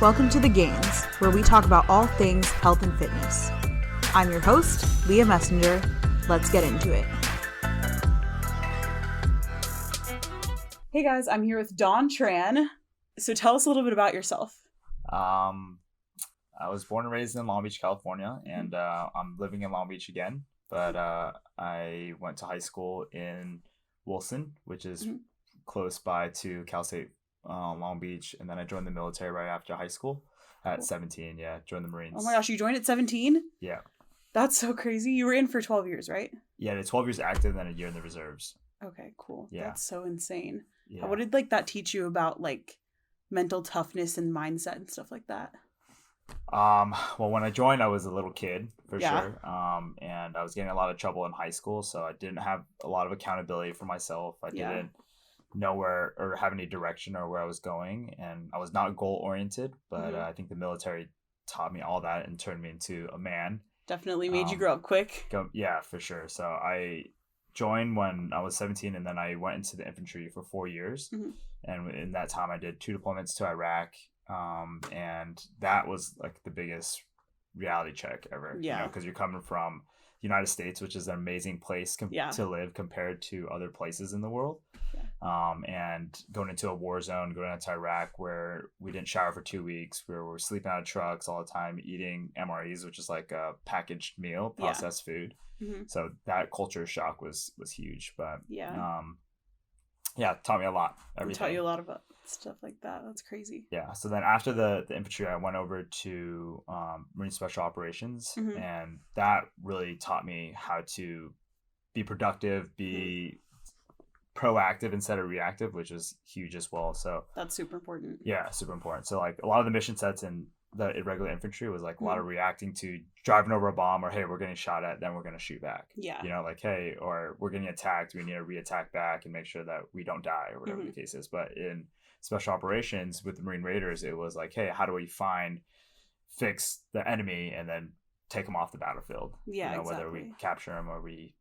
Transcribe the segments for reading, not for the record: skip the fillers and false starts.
Welcome to the Gainz, where we talk about all things health and fitness. I'm your host, Leah Messenger. Let's get into it. Hey guys, I'm here with Don Tran. So tell us a little bit about yourself. I was born and raised in Long Beach, California, and I'm living in Long Beach again. But I went to high school in Wilson, which is close by to Cal State Long Beach, and then I joined the military right after high school at 17. Yeah, joined the Marines. Oh my gosh, you joined at 17? Yeah. That's so crazy. You were in for 12 years, right? Yeah, 12 years active, then a year in the reserves. Okay, cool. Yeah. That's so insane. Yeah. What did that teach you about mental toughness and mindset and stuff like that? Well, when I joined, I was a little kid for Yeah. sure. And I was getting a lot of trouble in high school, so I didn't have a lot of accountability for myself. I didn't know where or have any direction or where I was going, and I was not goal oriented. But I think the military taught me all that and turned me into a man. Definitely made you grow up quick. Yeah, for sure. So I joined when I was 17, and then I went into the infantry for 4 years. And in that time, I did 2 deployments to Iraq. And that was the biggest reality check ever. Yeah. Because you're coming from the United States, which is an amazing place to live compared to other places in the world. Yeah. And going into a war zone, going into Iraq where we didn't shower for 2 weeks, where we're sleeping out of trucks all the time, eating MREs, which is like a packaged meal, processed food. So that culture shock was huge. But it taught me a lot. Everything. It taught you a lot about stuff like that. That's crazy. Yeah. So then after the infantry, I went over to Marine Special Operations, and that really taught me how to be productive, be proactive instead of reactive, which is huge as well. So that's super important. Yeah, super important. So a lot of the mission sets in the irregular infantry was a lot of reacting to driving over a bomb, or hey, we're getting shot at, then we're going to shoot back. Yeah. Hey, or we're getting attacked, we need to re-attack back and make sure that we don't die, or whatever the case is. But in special operations with the Marine Raiders, it was hey, how do we fix the enemy and then take them off the battlefield? Yeah, exactly. Whether we capture them or we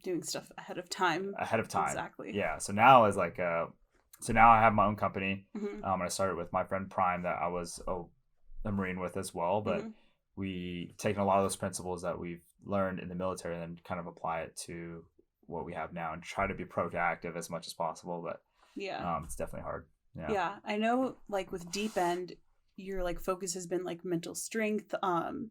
doing stuff ahead of time. Exactly. Yeah. So now now I have my own company. I started with my friend Prime that I was a Marine with as well, but we taken a lot of those principles that we've learned in the military and then kind of apply it to what we have now and try to be proactive as much as possible. But it's definitely hard. Yeah. I know with Deep End, your focus has been mental strength, and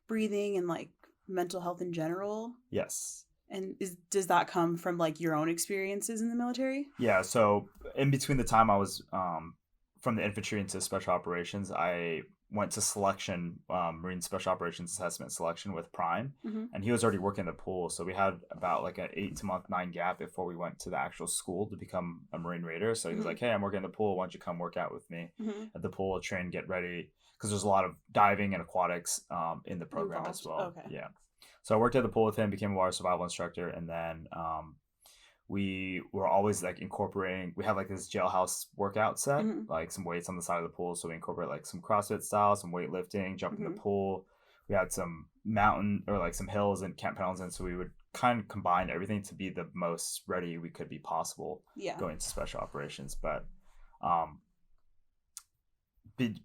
breathing and mental health in general. Yes. And does that come from your own experiences in the military? Yeah. So in between the time I was from the infantry into special operations, I went to selection, Marine Special Operations Assessment selection with Prime, and he was already working the pool. So we had about an 8-9 gap before we went to the actual school to become a Marine Raider. So he was hey, I'm working the pool. Why don't you come work out with me at the pool, train, get ready? Because there's a lot of diving and aquatics in the program as well. Okay. Yeah. So I worked at the pool with him, became a water survival instructor, and then we were always incorporating. We have this jailhouse workout set, some weights on the side of the pool. So we incorporate some CrossFit style, some weightlifting, jump in the pool. We had some mountain or some hills and Camp Pendleton. So we would kind of combine everything to be the most ready we could be possible going into special operations. But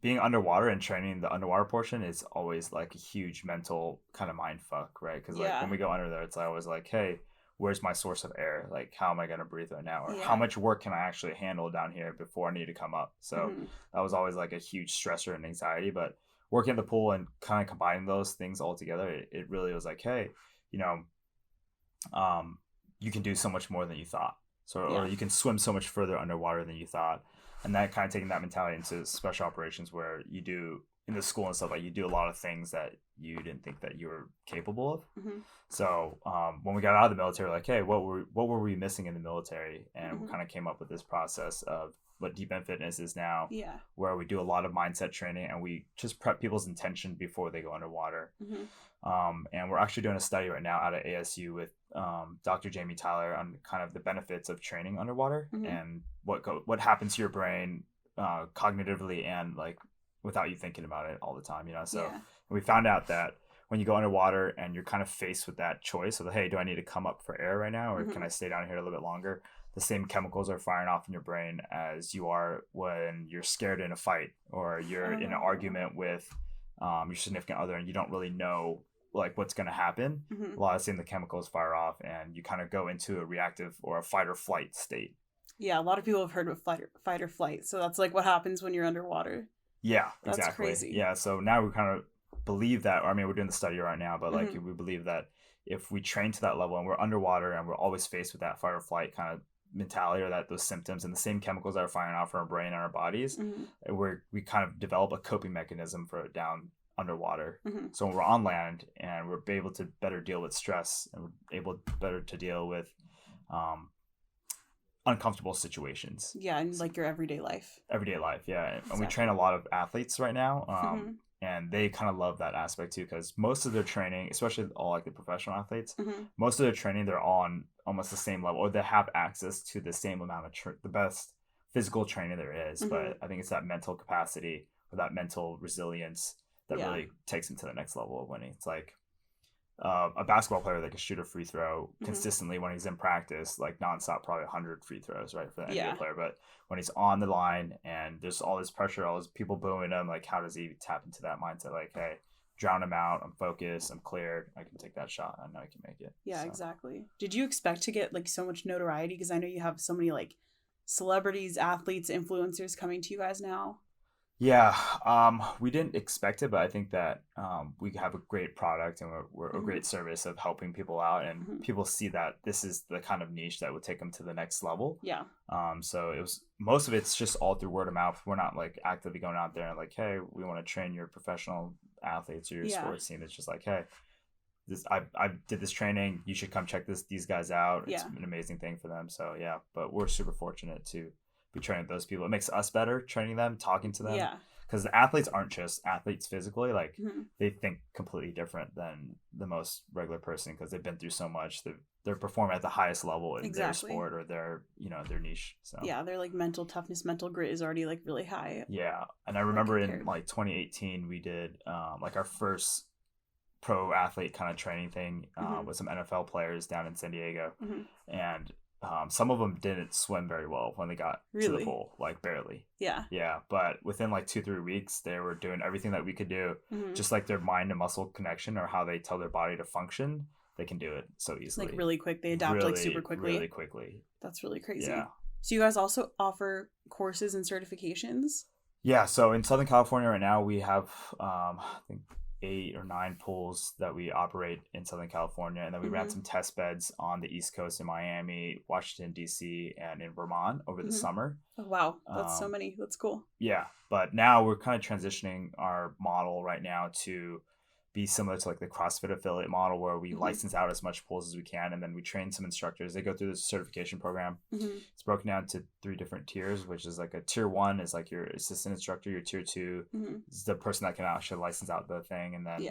being underwater and training the underwater portion is always a huge mental kind of mind fuck, right? Because when we go under there, it's always hey, where's my source of air? How am I going to breathe right now? Or how much work can I actually handle down here before I need to come up? So that was always a huge stressor and anxiety. But working in the pool and kind of combining those things all together, it really was hey, you can do so much more than you thought. So or you can swim so much further underwater than you thought. And that kind of taking that mentality into special operations, where you do in the school and stuff, you do a lot of things that you didn't think that you were capable of. So when we got out of the military, hey, what were we missing in the military? And we kind of came up with this process of what Deep End Fitness is now, where we do a lot of mindset training and we just prep people's intention before they go underwater. And we're actually doing a study right now out of ASU with Dr. Jamie Tyler on kind of the benefits of training underwater and what happens to your brain cognitively and without you thinking about it all the time, So we found out that when you go underwater and you're kind of faced with that choice of, hey, do I need to come up for air right now, or can I stay down here a little bit longer? the same chemicals are firing off in your brain as you are when you're scared in a fight or you're in an argument with your significant other and you don't really know like what's going to happen. A lot of the chemicals fire off and you kind of go into a reactive or a fight or flight state. Yeah, a lot of people have heard of fight or flight. So that's like what happens when you're underwater. Yeah, that's exactly. Crazy. Yeah, so now we kind of believe that, or I mean, we're doing the study right now, but like we believe that if we train to that level and we're underwater and we're always faced with that fight or flight kind of mentality or that those symptoms and the same chemicals that are firing off from our brain and our bodies, we kind of develop a coping mechanism for down underwater. So when we're on land and we're able to better deal with stress and we're able better to deal with uncomfortable situations. Yeah, and like your everyday life. Yeah. Exactly. And we train a lot of athletes right now. And they kind of love that aspect too, because most of their training, especially all like the professional athletes, most of their training, they're on almost the same level, or they have access to the same amount of the best physical training there is. But I think it's that mental capacity or that mental resilience that really takes them to the next level of winning. It's like a basketball player that can shoot a free throw consistently when he's in practice, like nonstop, probably 100 free throws, right, for the NBA player. But when he's on the line and there's all this pressure, all these people booing him, like how does he tap into that mindset? Like, hey, drown him out. I'm focused. I'm cleared. I can take that shot. I know I can make it. Yeah, exactly. Did you expect to get like so much notoriety? Because I know you have so many like celebrities, athletes, influencers coming to you guys now. Yeah, we didn't expect it, but I think that we have a great product and we're a great service of helping people out, and people see that this is the kind of niche that would take them to the next level. Yeah. So it was, most of it's just all through word of mouth. We're not like actively going out there and like, hey, we want to train your professional athletes or your sports team. It's just like, hey, I did this training. You should come check these guys out. It's an amazing thing for them. So yeah, but we're super fortunate to be training those people. It makes us better training them, talking to them. Yeah. Because the athletes aren't just athletes physically. Like they think completely different than the most regular person because they've been through so much. They're performing at the highest level in their sport or their niche. So yeah, their like mental toughness, mental grit is already like really high. Yeah, and I remember in like 2018 we did like our first pro athlete kind of training thing with some NFL players down in San Diego, and some of them didn't swim very well when they got to the pool, like barely. Yeah, but within like 2-3 weeks they were doing everything that we could do, just like their mind and muscle connection or how they tell their body to function, they can do it so easily, like really quick. They adapt like super quickly. Really quickly. That's really crazy. Yeah. So you guys also offer courses and certifications? Yeah, so in Southern California right now we have I think 8 or 9 pools that we operate in Southern California, and then we ran some test beds on the East Coast in Miami, Washington DC, and in Vermont over the summer. Oh wow, that's so many. That's cool. Yeah, but now we're kind of transitioning our model right now to be similar to like the CrossFit affiliate model, where we license out as much pools as we can, and then we train some instructors. They go through this certification program. It's broken down to 3 different tiers, which is like a tier 1 is like your assistant instructor, your tier 2 is the person that can actually license out the thing, and then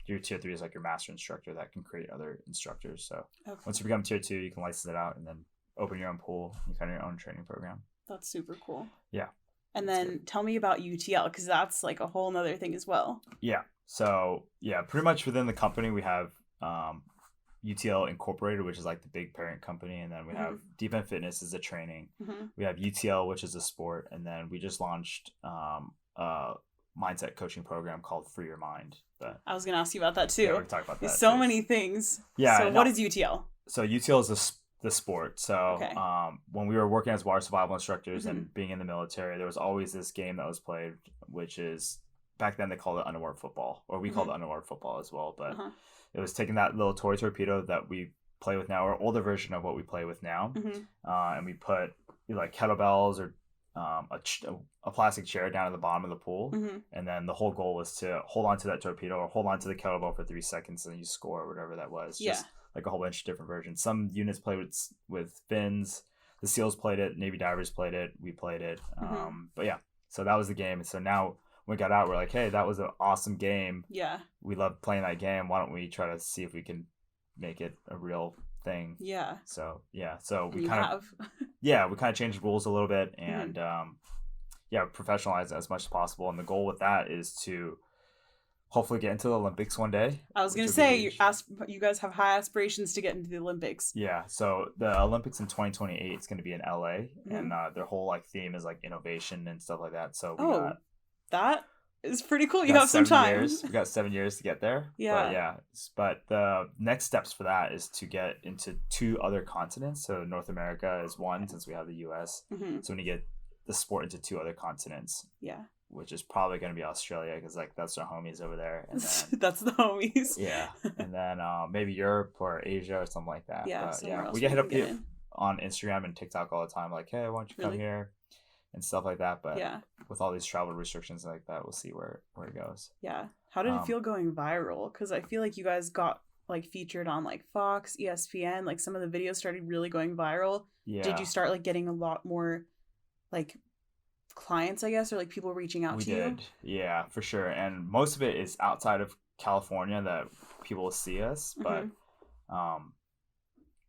your tier 3 is like your master instructor that can create other instructors. So once you become tier 2, you can license it out and then open your own pool. You kind of your own training program. That's super cool. Yeah. And then tell me about UTL, because that's like a whole nother thing as well. Yeah. So yeah, pretty much within the company we have UTL Incorporated, which is like the big parent company, and then we have Deep End Fitness is a training. We have UTL, which is a sport, and then we just launched a mindset coaching program called Free Your Mind. But I was gonna ask you about that too. Yeah, we can talk about that. There's so many things. Yeah. So what is UTL? So UTL is the sport. So when we were working as water survival instructors and being in the military, there was always this game that was played, which is, back then they called it underwater football, or we called it underwater football as well. But it was taking that little toy torpedo that we play with now, or older version of what we play with now, and we put like kettlebells or a plastic chair down at the bottom of the pool, and then the whole goal was to hold on to that torpedo or hold on to the kettlebell for 3 seconds, and you score or whatever that was. Just like a whole bunch of different versions. Some units played with fins. The SEALs played it. Navy divers played it. We played it. But yeah, so that was the game. And so now when we got out, we're like, hey, that was an awesome game. Yeah. We love playing that game. Why don't we try to see if we can make it a real thing? Yeah. So yeah, so we kind of we kind of changed the rules a little bit and professionalize it as much as possible. And the goal with that is to hopefully get into the Olympics one day. I was gonna say you guys have high aspirations to get into the Olympics. Yeah, so the Olympics in 2028 is going to be in LA, and their whole like theme is like innovation and stuff like that. So that is pretty cool. You have some time. We got 7 years to get there. Yeah. But the next steps for that is to get into 2 other continents. So North America is one, since we have the US. So when you get the sport into 2 other continents. Yeah. Which is probably going to be Australia, because like that's our homies over there. And then, that's the homies. Yeah. And then maybe Europe or Asia or something like that. Yeah. We get hit up on Instagram and TikTok all the time, like, hey, why don't you come here? And stuff like that. But with all these travel restrictions like that, we'll see where it goes. Yeah. How did it feel going viral? Because I feel like you guys got like featured on like Fox, ESPN, like some of the videos started really going viral. Yeah. Did you start like getting a lot more like clients, I guess, or like people reaching out to you? We did. Yeah, for sure. And most of it is outside of California that people see us. But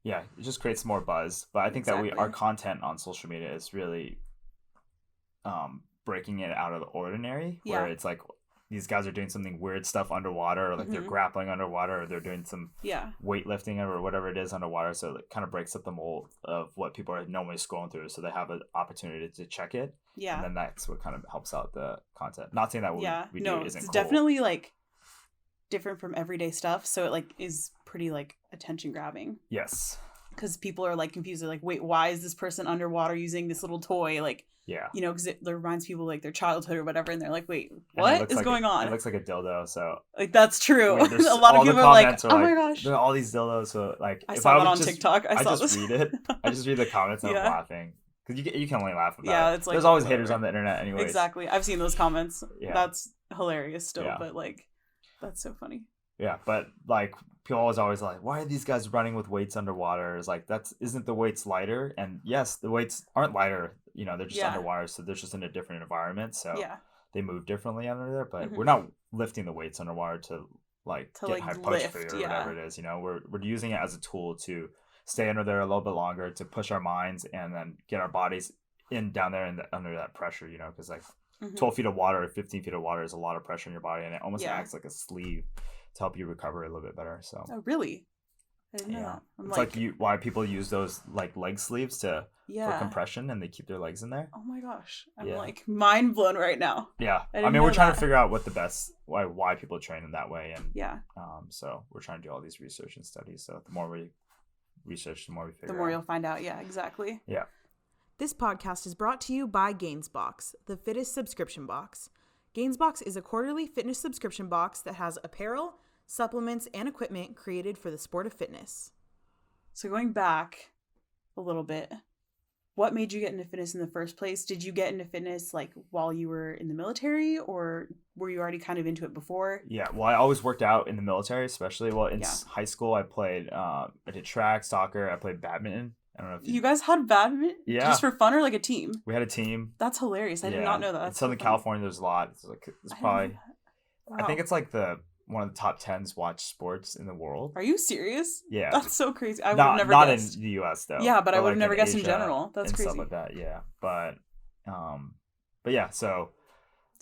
yeah, it just creates more buzz. But I think that our content on social media is really breaking it out of the ordinary, where it's like these guys are doing something weird stuff underwater, or like they're grappling underwater, or they're doing some weightlifting or whatever it is underwater. So it kind of breaks up the mold of what people are normally scrolling through, so they have an opportunity to check it. Yeah. And then that's what kind of helps out the content. Not saying that we do isn't it's cool. Definitely like different from everyday stuff, so it like is pretty like attention grabbing. Yes. Because people are like confused. They're like, wait, why is this person underwater using this little toy? Like, you know, because it reminds people like their childhood or whatever, and they're like, wait, what is going on? It looks like a dildo, so like that's true. I mean, a lot of people are like, oh my gosh, there are all these dildos. So like, I saw that on TikTok. I just read it. I just read the comments and I'm laughing, because you can only laugh about it. Yeah, it's like there's always haters on the internet, anyways. Exactly, I've seen those comments. That's hilarious still, but like, that's so funny. Yeah, but like people always like, why are these guys running with weights underwater? It's like, isn't the weights lighter? And yes, the weights aren't lighter. You know, they're just underwater, so they're just in a different environment. So they move differently under there. But we're not lifting the weights underwater to get hypertrophy or whatever it is. You know, we're using it as a tool to stay under there a little bit longer, to push our minds and then get our bodies down there and under that pressure. You know, because like 12 feet of water or 15 feet of water is a lot of pressure in your body, and it almost acts like a sleeve to help you recover a little bit better. So really, I didn't know that. It's like why people use those like leg sleeves for compression, and they keep their legs in there. Oh my gosh, I'm like mind blown right now. Yeah, I mean, we're trying to figure out what the best why people train in that way, and so we're trying to do all these research and studies. So the more we research, the more we figure. The more you'll find out. Yeah, exactly. Yeah. This podcast is brought to you by Gainz Box, the fittest subscription box. Gainz Box is a quarterly fitness subscription box that has apparel, supplements, and equipment created for the sport of fitness. So going back a little bit, what made you get into fitness in the first place? Did you get into fitness like while you were in the military, or were you already kind of into it before? Yeah, well, I always worked out in the military, especially in high school. I played, I did track, soccer, I played badminton. I don't know if you guys had badminton? Yeah. Just for fun, or like a team? We had a team. That's hilarious. I did not know that. In Southern California, there's a lot. It's probably, I think it's like one of the top 10s watched sports in the world. Are you serious? Yeah. That's so crazy. I would have never guessed. Not in the US though. Yeah, but I would have never guessed in general. That's crazy. Stuff like that, yeah. But yeah, so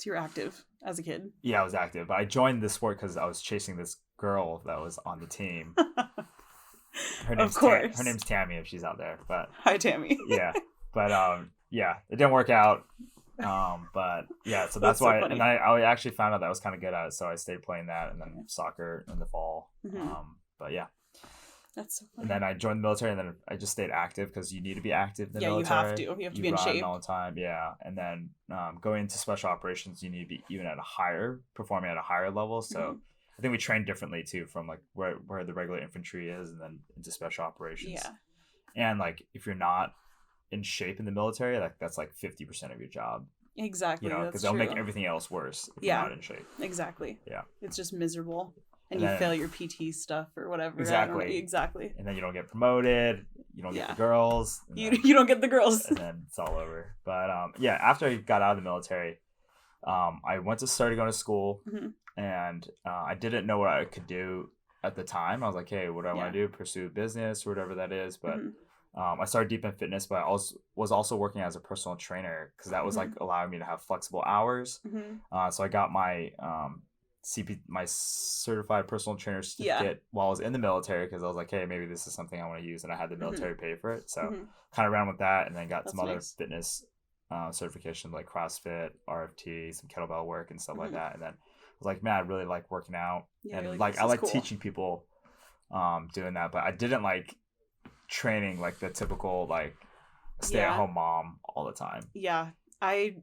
you're active as a kid. Yeah, I was active. But I joined this sport because I was chasing this girl that was on the team. Her name's Tammy, if she's out there. But hi, Tammy. Yeah, but it didn't work out. But yeah, so that's why. So and I actually found out that I was kind of good at it, so I stayed playing that, and then soccer in the fall. But yeah, that's so funny. And then I joined the military, and then I just stayed active because you need to be active in the military. You have to be in shape all the time. Yeah, and then going into special operations, you need to be even performing at a higher level. So. I think we train differently too, from like where the regular infantry is, and then into special operations. Yeah. And like if you're not in shape in the military, like that's like 50% of your job. Exactly. You know, because they'll make everything else worse if you're not in shape. Exactly. Yeah. It's just miserable, and you fail your PT stuff or whatever. Exactly. Exactly. And then you don't get promoted. You don't get the girls. You don't get the girls. And then it's all over. But after I got out of the military, I started going to school. And I didn't know what I could do at the time. I was like, hey, what do I want to do? Pursue business or whatever that is. But I started deep in fitness, but I was also working as a personal trainer, because that was like allowing me to have flexible hours. So I got my my certified personal trainer certificate while I was in the military, because I was like, hey, maybe this is something I want to use, and I had the military pay for it, so kind of ran with that, and then got some other fitness certification like CrossFit, RFT, some kettlebell work and stuff like that, and then I was like, man, I really like working out, and like I like teaching people doing that, but I didn't like training like the typical like stay-at-home mom all the time. Yeah, I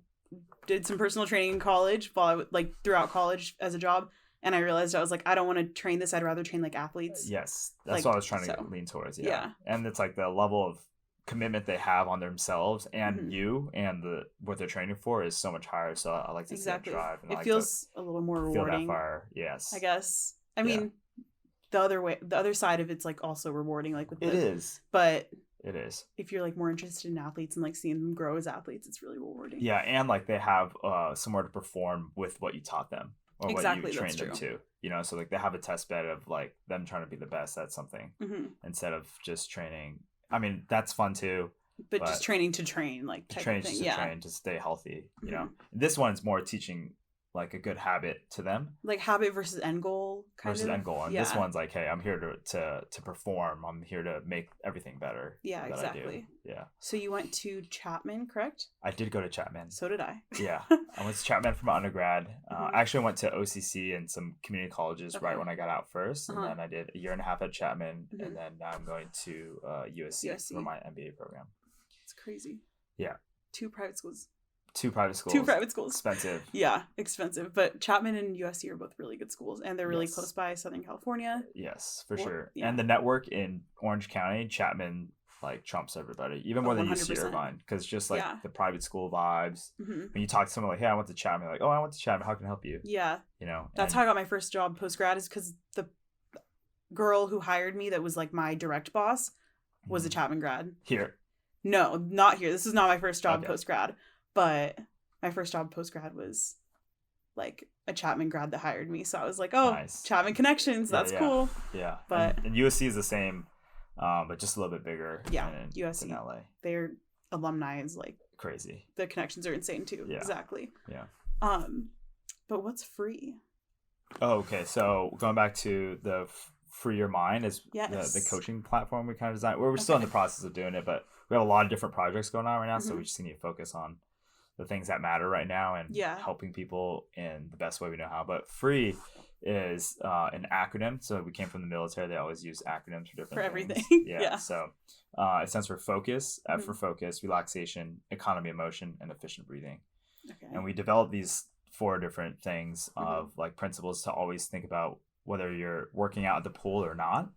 did some personal training in college while like throughout college as a job, and I realized I was like, I don't want to train this. I'd rather train like athletes. Yes, that's what I was trying to lean towards. Yeah, and it's like the level of commitment they have on themselves and you and what they're training for is so much higher. So I like to see that drive. And it feels a little more rewarding. Feel that fire. Yes, I guess. I mean, the other side of it's like also rewarding. Like with it is, but. It is. If you're like more interested in athletes and like seeing them grow as athletes, it's really rewarding. Yeah, and like they have somewhere to perform with what you taught them or what you trained them to. You know, so like they have a test bed of like them trying to be the best at something instead of just training. I mean, that's fun too. But just training to train, like type of thing. Train to stay healthy. You know, this one's more teaching like a good habit to them, like habit versus end goal end goal, and this one's like, hey, I'm here to perform, I'm here to make everything better. Exactly. So you went to Chapman, correct? I did go to Chapman. So did I. I went to Chapman for my undergrad. I actually went to OCC and some community colleges right when I got out first, and then I did a year and a half at Chapman, and then now I'm going to USC for my MBA program. It's crazy. Two private schools. Expensive. Yeah, expensive. But Chapman and USC are both really good schools, and they're really close by Southern California. Yes, for sure. Yeah. And the network in Orange County, Chapman like trumps everybody, even more than UC Irvine, because just like the private school vibes. When you talk to someone like, hey, I went to Chapman, you're like, oh, I went to Chapman, how can I help you? Yeah. You know? That's how I got my first job post-grad, is because the girl who hired me that was like my direct boss was a Chapman grad. Here? No, not here. This is not my first job post-grad. But my first job post-grad was like a Chapman grad that hired me. So I was like, oh, nice. Chapman connections. That's cool. Yeah. But and USC is the same, but just a little bit bigger. Yeah, USC. In LA. Their alumni is like crazy. The connections are insane too. Yeah. Exactly. Yeah. But what's free? Oh, okay. So going back to the Free Your Mind is the coaching platform we kind of designed. We're still in the process of doing it, but we have a lot of different projects going on right now. So we just need to focus on the things that matter right now and helping people in the best way we know how. But FREE is an acronym. So we came from the military. They always use acronyms for different things. Everything. Yeah. So it stands for focus, F for focus, relaxation, economy of motion, and efficient breathing. Okay. And we developed these 4 different things of like principles to always think about whether you're working out at the pool or not.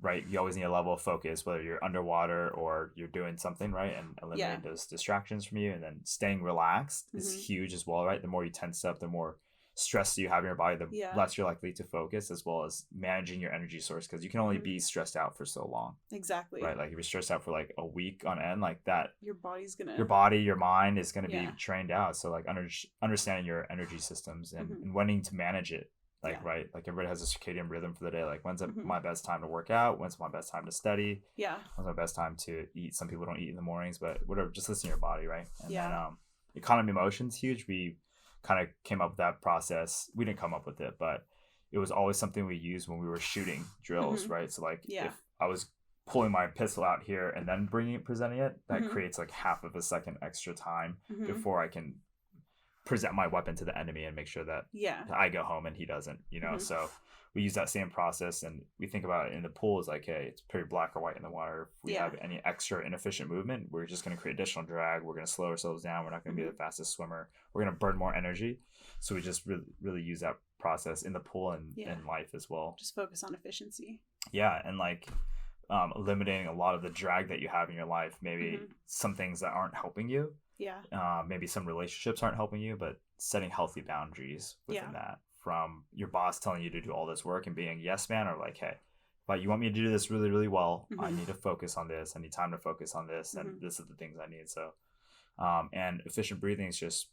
Right, you always need a level of focus, whether you're underwater or you're doing something, right, and eliminate those distractions from you. And then staying relaxed is huge as well, right? The more you tense up, the more stress you have in your body, the less you're likely to focus, as well as managing your energy source, because you can only be stressed out for so long. Exactly. Right, like if you're stressed out for like a week on end, like that, your mind is gonna be trained out. So like understanding your energy systems and wanting to manage it. Like, right, like everybody has a circadian rhythm for the day. Like, when's my best time to work out? When's my best time to study? Yeah. When's my best time to eat? Some people don't eat in the mornings, but whatever, just listen to your body, right? And then economy of motion's huge. We kind of came up with that process. We didn't come up with it, but it was always something we used when we were shooting drills, right? So like if I was pulling my pistol out here and then presenting it, that creates like half of a second extra time before I can present my weapon to the enemy and make sure that I go home and he doesn't, you know. So we use that same process, and we think about it in the pool as like, hey, it's pretty black or white in the water. If we have any extra inefficient movement, we're just going to create additional drag. We're going to slow ourselves down. We're not going to be the fastest swimmer. We're going to burn more energy. So we just really use that process in the pool and in life as well. Just focus on efficiency. Yeah, and like eliminating a lot of the drag that you have in your life. Maybe some things that aren't helping you. Yeah. Maybe some relationships aren't helping you, but setting healthy boundaries within that, from your boss telling you to do all this work and being a yes man, or like, hey, but you want me to do this really, really well. I need to focus on this. I need time to focus on this. And this is the things I need. So, and efficient breathing is just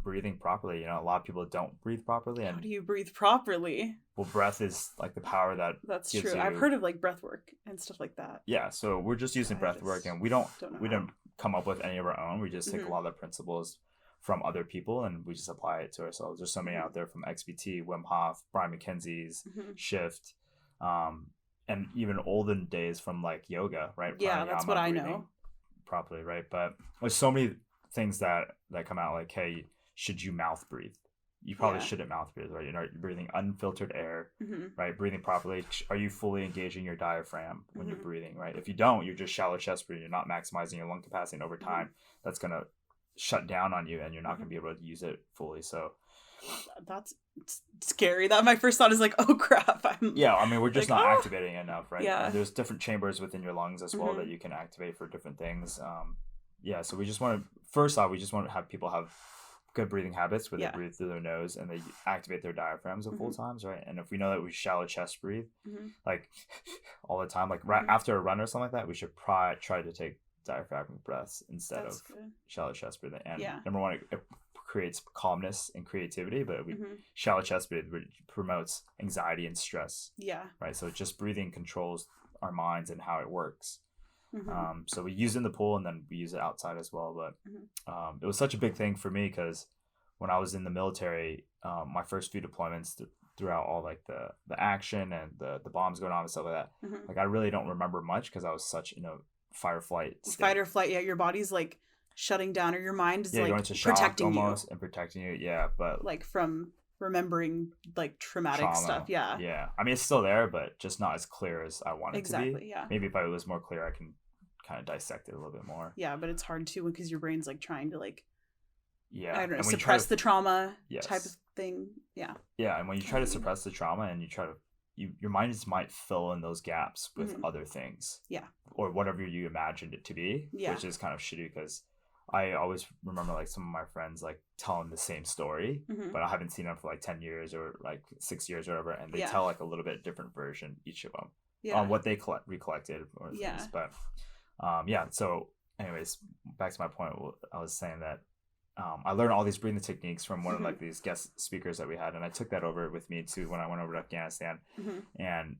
breathing properly. You know, a lot of people don't breathe properly. And how do you breathe properly? Well, breath is like the power that's true. I've heard of like breath work and stuff like that. Yeah. So we're just using breath work, and we didn't come up with any of our own. We just take a lot of the principles from other people, and we just apply it to ourselves. There's so many out there, from XBT, Wim Hof, Brian McKenzie's, Shift, and even olden days from like yoga, right? Yeah, that's what I know. Properly, right? But there's so many things that come out, like, hey, should you mouth breathe? You probably shouldn't mouth breathe, right? You're breathing unfiltered air, right? Breathing properly. Are you fully engaging your diaphragm when you're breathing, right? If you don't, you're just shallow chest breathing. You're not maximizing your lung capacity, and over time, that's going to shut down on you, and you're not going to be able to use it fully. So that's scary. That my first thought is like, oh crap. I mean, we're just like, not activating enough, right? Yeah. And there's different chambers within your lungs as well that you can activate for different things. So we just want to have people have good breathing habits where they breathe through their nose and they activate their diaphragms at full times, right? And if we know that we shallow chest breathe like all the time, like right after a run or something like that, we should try to take diaphragmatic breaths instead of shallow chest breathing. And number one, it creates calmness and creativity, but shallow chest breathing promotes anxiety and stress. Yeah. Right. So just breathing controls our minds and how it works. So we use it in the pool, and then we use it outside as well. But it was such a big thing for me because when I was in the military, my first few deployments throughout all like the action and the bombs going on and stuff like that, like I really don't remember much because I was such in a fight or flight state. Fight or flight, your body's like shutting down, or your mind is like going to shock protecting almost you and protecting you. Yeah, but like from remembering like traumatic stuff. Yeah. I mean, it's still there, but just not as clear as I want it to be. Exactly. Yeah. Maybe if I was more clear, I can kind of dissect it a little bit more. Yeah, but it's hard too because your brain's like trying to like I don't know, and suppress the trauma type of thing. Yeah. Yeah, and when you try to suppress the trauma and you try to your mind just might fill in those gaps with other things. Yeah. Or whatever you imagined it to be, which is kind of shitty because I always remember like some of my friends like telling the same story, but I haven't seen them for like 10 years or like 6 years or whatever, and they tell like a little bit different version, each of them, on what they recollected or things. But so anyways, back to my point, I was saying that I learned all these breathing techniques from one of like these guest speakers that we had, and I took that over with me too when I went over to Afghanistan. And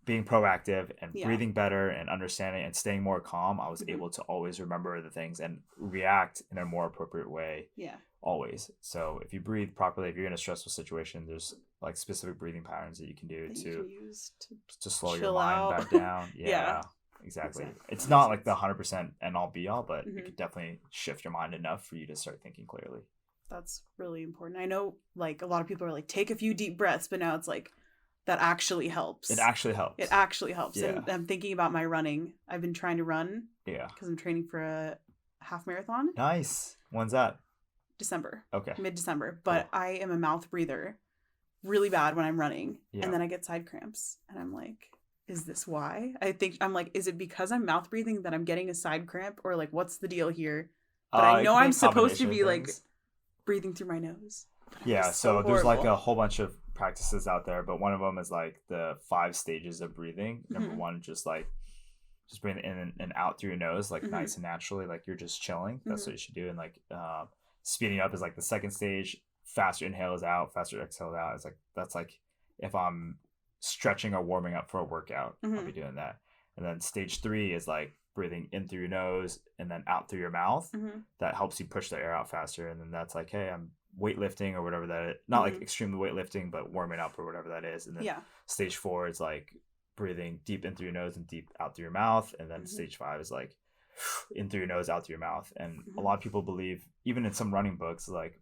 being proactive and breathing better and understanding and staying more calm, I was able to always remember the things and react in a more appropriate way. Yeah. Always. So if you breathe properly, if you're in a stressful situation, there's like specific breathing patterns that you can do to slow your mind back down. Yeah. Exactly. It's not like the 100% end all be all, but it could definitely shift your mind enough for you to start thinking clearly. That's really important. I know like a lot of people are like, take a few deep breaths, but now it's like, that actually helps. It actually helps. Yeah. And I'm thinking about my running. I've been trying to run. Yeah. Because I'm training for a half marathon. Nice. When's that? December. Okay. Mid-December. But I am a mouth breather really bad when I'm running. Yeah. And then I get side cramps. And I'm like, is this why? I'm like, is it because I'm mouth breathing that I'm getting a side cramp? Or like, what's the deal here? But I know I'm supposed to be like breathing through my nose. Yeah. So there's like a whole bunch of practices out there, but one of them is like the 5 stages of breathing. Number one, just breathe in and out through your nose, like nice and naturally, like you're just chilling. That's what you should do. And like speeding up is like the second stage. Faster inhales out, faster exhales out. It's like that's like if I'm stretching or warming up for a workout, I'll be doing that. And then stage 3 is like breathing in through your nose and then out through your mouth. That helps you push the air out faster. And then that's like, hey, I'm weightlifting or whatever that is. Not like extremely weightlifting, but warming up or whatever that is. And then stage 4 is like breathing deep in through your nose and deep out through your mouth. And then stage 5 is like in through your nose, out through your mouth. And a lot of people believe, even in some running books, like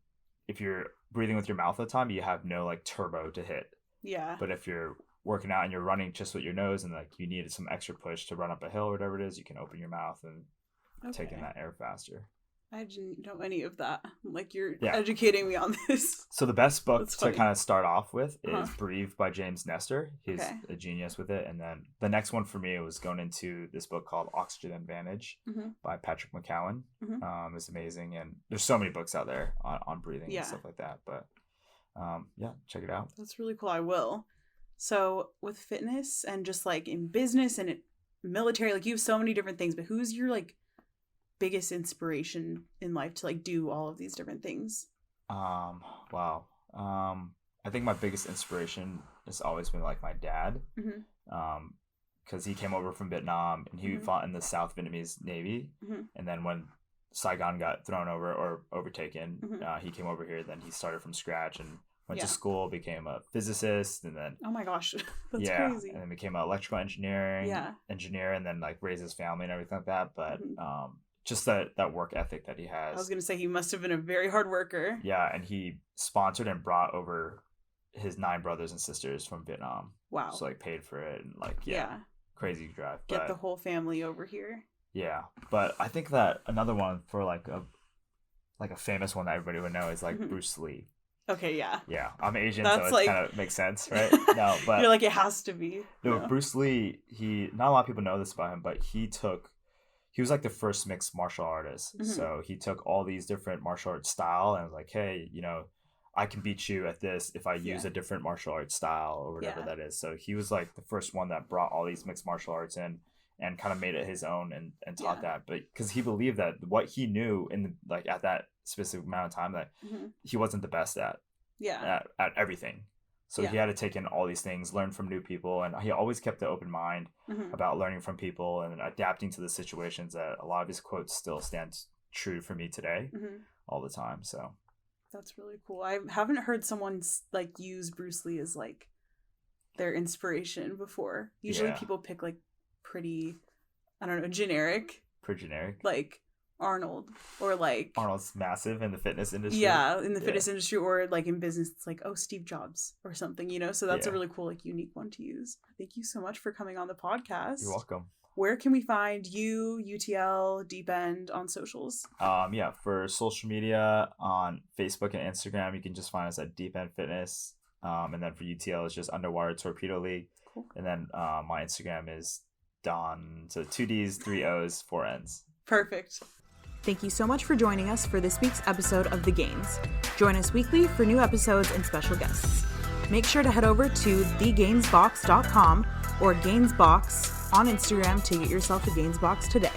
if you're breathing with your mouth all the time, you have no like turbo to hit. Yeah. But if you're working out and you're running just with your nose and like you needed some extra push to run up a hill or whatever it is, you can open your mouth and take in that air faster. I didn't know any of that. Like you're educating me on this. So the best book to kind of start off with is Breathe by James Nestor. He's a genius with it. And then the next one for me was going into this book called Oxygen Advantage by Patrick McCowan. It's amazing. And there's so many books out there on breathing and stuff like that. But check it out. That's really cool. I will. So with fitness and just like in business and military, like you have so many different things, but who's your like biggest inspiration in life to like do all of these different things? I think my biggest inspiration has always been like my dad, because he came over from Vietnam and he fought in the South Vietnamese Navy, and then when Saigon got thrown over or overtaken, he came over here. Then he started from scratch and went to school, became a physicist, and then oh my gosh, that's crazy. And then became an electrical engineer, and then like raised his family and everything like that. But just that work ethic that he has. I was gonna say he must have been a very hard worker. Yeah, and he sponsored and brought over his 9 brothers and sisters from Vietnam. Wow. So like paid for it and like crazy drive. Get the whole family over here. Yeah, but I think that another one for like a famous one that everybody would know is like Bruce Lee. Okay, yeah. Yeah, I'm Asian, so it kind of makes sense, right? No, but you're like, it has to be. No, Bruce Lee, not a lot of people know this about him, but he was like the first mixed martial artist. So he took all these different martial arts style and was like, hey, I can beat you at this if I use a different martial arts style or whatever that is. So he was like the first one that brought all these mixed martial arts in and kind of made it his own and taught that. But because he believed that what he knew at that specific amount of time that he wasn't the best at everything. So he had to take in all these things, learn from new people, and he always kept an open mind about learning from people and adapting to the situations. That a lot of his quotes still stand true for me today all the time. So that's really cool. I haven't heard someone like use Bruce Lee as like their inspiration before. Usually people pick like pretty, I don't know, generic. Pretty generic. Like Arnold, or like Arnold's massive in the fitness industry. Yeah, in the fitness industry, or like in business, it's like, oh, Steve Jobs or something, So that's a really cool, like, unique one to use. Thank you so much for coming on the podcast. You're welcome. Where can we find you, UTL, Deep End on socials? For social media on Facebook and Instagram, you can just find us at Deep End Fitness. And then for UTL, it's just Underwater Torpedo League. Cool. And then my Instagram is Don, so 2 Ds, 3 Os, 4 Ns. Perfect. Thank you so much for joining us for this week's episode of The Gainz. Join us weekly for new episodes and special guests. Make sure to head over to thegainzbox.com or Gainz Box on Instagram to get yourself a Gainz Box today.